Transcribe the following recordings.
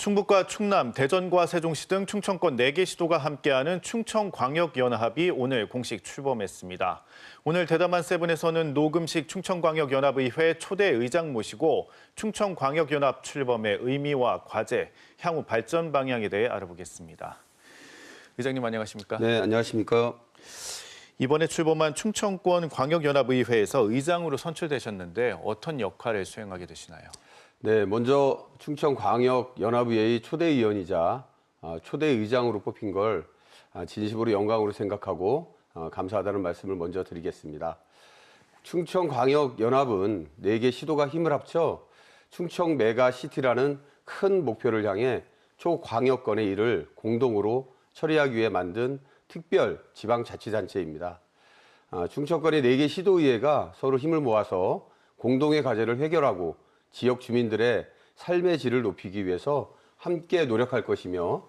충북과 충남, 대전과 세종시 등 충청권 4개 시도가 함께하는 충청광역연합이 오늘 공식 출범했습니다. 오늘 대담한 세븐에서는 노금식 충청광역연합의회 초대 의장 모시고 충청광역연합 출범의 의미와 과제, 향후 발전 방향에 대해 알아보겠습니다. 의장님 안녕하십니까? 네, 안녕하십니까? 이번에 출범한 충청권 광역연합의회에서 의장으로 선출되셨는데 어떤 역할을 수행하게 되시나요? 네, 먼저 충청광역연합의회의 초대의원이자 초대의장으로 뽑힌 걸 진심으로 영광으로 생각하고 감사하다는 말씀을 먼저 드리겠습니다. 충청광역연합은 4개 시도가 힘을 합쳐 충청 메가시티라는 큰 목표를 향해 초광역권의 일을 공동으로 처리하기 위해 만든 특별 지방자치단체입니다. 충청권의 4개 시도의회가 서로 힘을 모아서 공동의 과제를 해결하고 지역 주민들의 삶의 질을 높이기 위해서 함께 노력할 것이며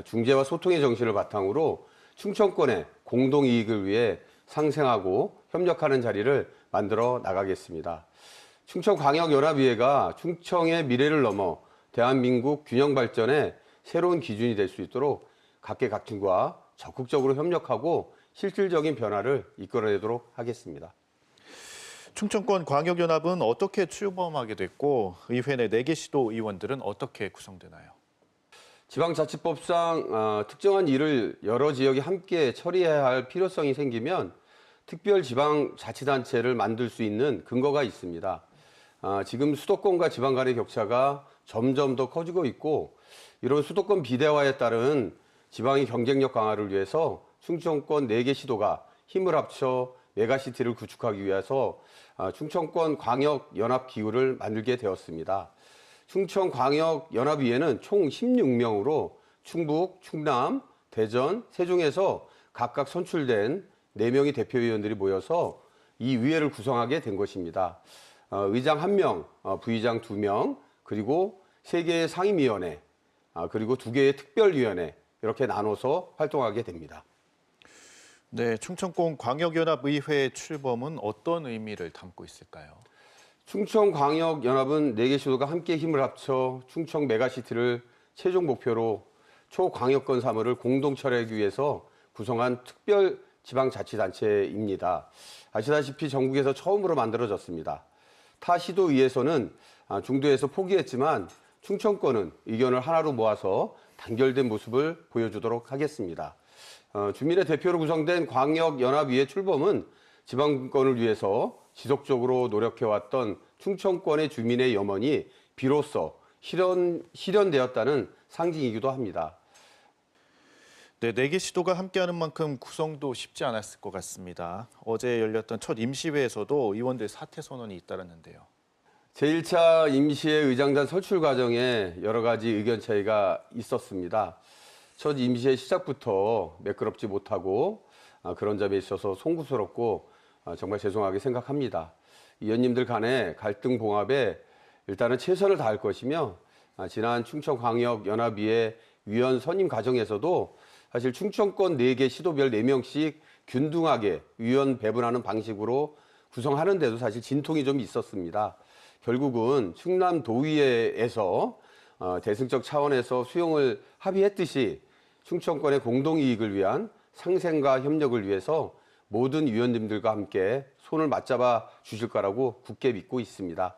중재와 소통의 정신을 바탕으로 충청권의 공동이익을 위해 상생하고 협력하는 자리를 만들어 나가겠습니다. 충청광역연합의회가 충청의 미래를 넘어 대한민국 균형 발전의 새로운 기준이 될 수 있도록 각계각층과 적극적으로 협력하고 실질적인 변화를 이끌어내도록 하겠습니다. 충청권 광역연합은 어떻게 출범하게 됐고 의회 내 4개 시도 의원들은 어떻게 구성되나요? 지방자치법상 특정한 일을 여러 지역이 함께 처리해야 할 필요성이 생기면 특별지방자치단체를 만들 수 있는 근거가 있습니다. 지금 수도권과 지방 간의 격차가 점점 더 커지고 있고 이런 수도권 비대화에 따른 지방의 경쟁력 강화를 위해서 충청권 4개 시도가 힘을 합쳐 메가시티를 구축하기 위해서 충청권 광역연합기구를 만들게 되었습니다. 충청광역연합의회는 총 16명으로 충북, 충남, 대전, 세종에서 각각 선출된 4명의 대표위원들이 모여서 이 위회를 구성하게 된 것입니다. 의장 1명, 부의장 2명, 그리고 3개의 상임위원회, 그리고 2개의 특별위원회 이렇게 나눠서 활동하게 됩니다. 네, 충청권 광역연합의회 출범은 어떤 의미를 담고 있을까요? 충청광역연합은 4개 시도가 함께 힘을 합쳐 충청 메가시티를 최종 목표로 초광역권 사무를 공동 처리하기 위해서 구성한 특별 지방자치단체입니다. 아시다시피 전국에서 처음으로 만들어졌습니다. 타 시도의회에서는 중도에서 포기했지만 충청권은 의견을 하나로 모아서 단결된 모습을 보여주도록 하겠습니다. 주민의 대표로 구성된 광역연합의회 출범은 지방권을 위해서 지속적으로 노력해왔던 충청권의 주민의 염원이 비로소 실현되었다는 상징이기도 합니다. 네, 4개 시도가 함께하는 만큼 구성도 쉽지 않았을 것 같습니다. 어제 열렸던 첫 임시회에서도 의원들 사퇴 선언이 잇따랐는데요. 제1차 임시회 의장단 설출 과정에 여러 가지 의견 차이가 있었습니다. 첫 임시회 시작부터 매끄럽지 못하고 그런 점에 있어서 송구스럽고 정말 죄송하게 생각합니다. 의원님들 간의 갈등 봉합에 일단은 최선을 다할 것이며 지난 충청광역연합의회 위원 선임 과정에서도 사실 충청권 4개 시도별 4명씩 균등하게 위원 배분하는 방식으로 구성하는데도 사실 진통이 좀 있었습니다. 결국은 충남도의회에서 대승적 차원에서 수용을 합의했듯이 충청권의 공동이익을 위한 상생과 협력을 위해서 모든 위원님들과 함께 손을 맞잡아 주실 거라고 굳게 믿고 있습니다.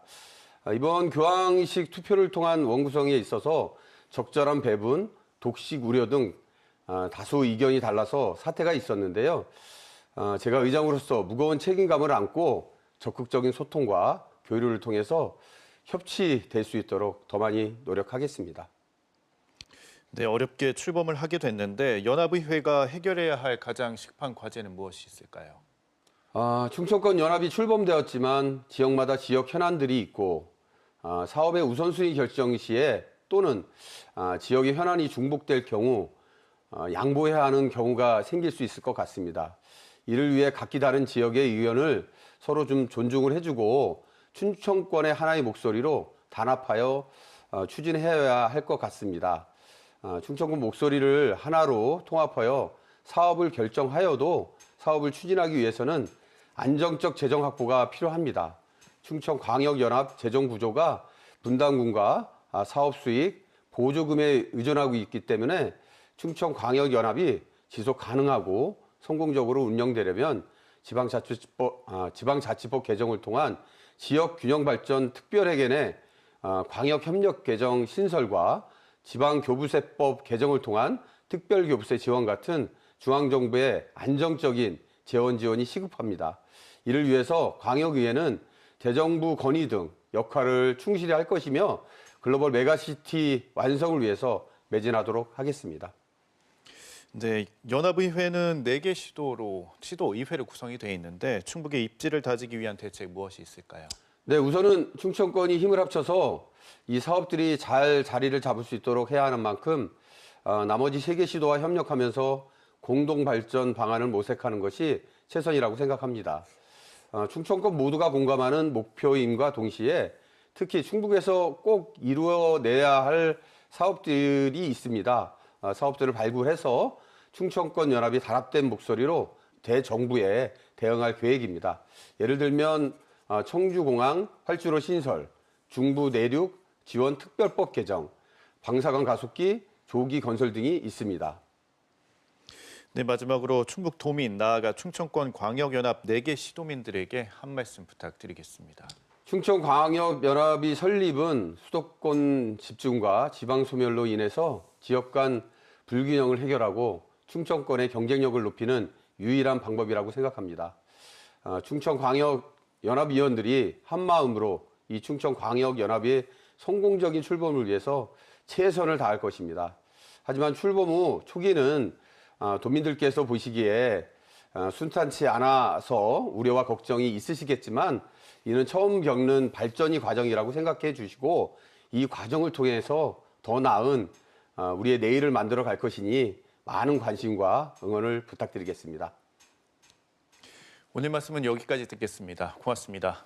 이번 교황식 투표를 통한 원구성에 있어서 적절한 배분, 독식 우려 등 다수 의견이 달라서 사태가 있었는데요. 제가 의장으로서 무거운 책임감을 안고 적극적인 소통과 교류를 통해서 협치될 수 있도록 더 많이 노력하겠습니다. 네, 어렵게 출범을 하게 됐는데 연합의회가 해결해야 할 가장 시급한 과제는 무엇이 있을까요? 충청권 연합이 출범되었지만 지역마다 지역 현안들이 있고 사업의 우선순위 결정 시에 또는 지역의 현안이 중복될 경우 양보해야 하는 경우가 생길 수 있을 것 같습니다. 이를 위해 각기 다른 지역의 의견을 서로 좀 존중을 해주고 충청권의 하나의 목소리로 단합하여 추진해야 할 것 같습니다. 충청권 목소리를 하나로 통합하여 사업을 결정하여도 사업을 추진하기 위해서는 안정적 재정 확보가 필요합니다. 충청광역연합 재정 구조가 분담금과 사업 수익, 보조금에 의존하고 있기 때문에 충청광역연합이 지속 가능하고 성공적으로 운영되려면 지방자치법 개정을 통한 지역균형발전 특별회계 광역협력 개정 신설과 지방교부세법 개정을 통한 특별교부세 지원 같은 중앙정부의 안정적인 재원 지원이 시급합니다. 이를 위해서 광역의회는 대정부 건의 등 역할을 충실히 할 것이며 글로벌 메가시티 완성을 위해서 매진하도록 하겠습니다. 네, 연합의회는 4개 시도의회로 구성이 되어 있는데 충북의 입지를 다지기 위한 대책 무엇이 있을까요? 네, 우선은 충청권이 힘을 합쳐서 이 사업들이 잘 자리를 잡을 수 있도록 해야 하는 만큼 나머지 3개 시도와 협력하면서 공동 발전 방안을 모색하는 것이 최선이라고 생각합니다. 충청권 모두가 공감하는 목표임과 동시에 특히 충북에서 꼭 이루어내야 할 사업들이 있습니다. 사업들을 발굴해서 충청권 연합이 단합된 목소리로 대정부에 대응할 계획입니다. 예를 들면 청주공항 활주로 신설, 중부 내륙 지원 특별법 개정, 방사선 가속기 조기 건설 등이 있습니다. 네, 마지막으로 충북도민, 나아가 충청권 광역연합 4개 시도민들에게 한 말씀 부탁드리겠습니다. 충청광역연합이 설립은 수도권 집중과 지방 소멸로 인해서 지역 간 불균형을 해결하고 충청권의 경쟁력을 높이는 유일한 방법이라고 생각합니다. 충청광역연합위원들이 한마음으로 이 충청광역연합의 성공적인 출범을 위해서 최선을 다할 것입니다. 하지만 출범 후 초기는 도민들께서 보시기에 순탄치 않아서 우려와 걱정이 있으시겠지만 이는 처음 겪는 발전의 과정이라고 생각해 주시고 이 과정을 통해서 더 나은 우리의 내일을 만들어 갈 것이니 많은 관심과 응원을 부탁드리겠습니다. 오늘 말씀은 여기까지 듣겠습니다. 고맙습니다.